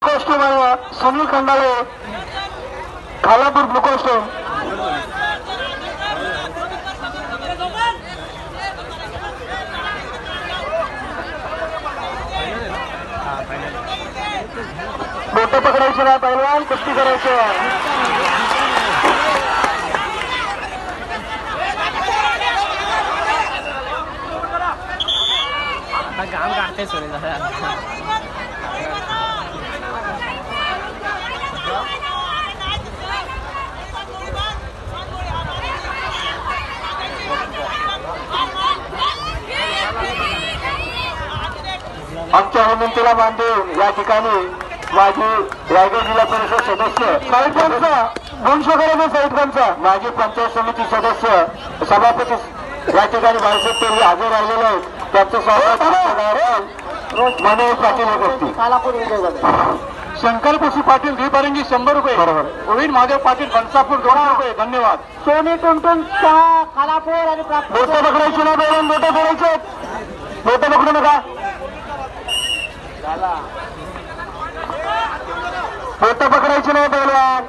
costume आहे Sunil Khandale Khalapur blue costume बोट पकडायची नाही पहिलवान कुस्ती करायची काम काढते सोरे आमच्या विनंतीला मान देऊन या ठिकाणी माजी रायगड जिल्हा परिषद सदस्य साईड खानचा गुणशोकराचा साईड खानचा माजी पंचायत समिती सदस्य सभापती या ठिकाणी बाळासाहेब तेली हजर राहिलेले आहेत त्यांचं स्वागत मनोज पाटील होत असतील शंकरपशी पाटील द्विपरंगी 100 रुपये बरोबर गोविंद महादेव पाटील बनसापूर 200 रुपये धन्यवाद सोनी टुनटुन खालापूर आणि बोट पकडायची ना बेळून बोट पकडायचे बोट पकडू नका बोट पकडायची नाही बेळवान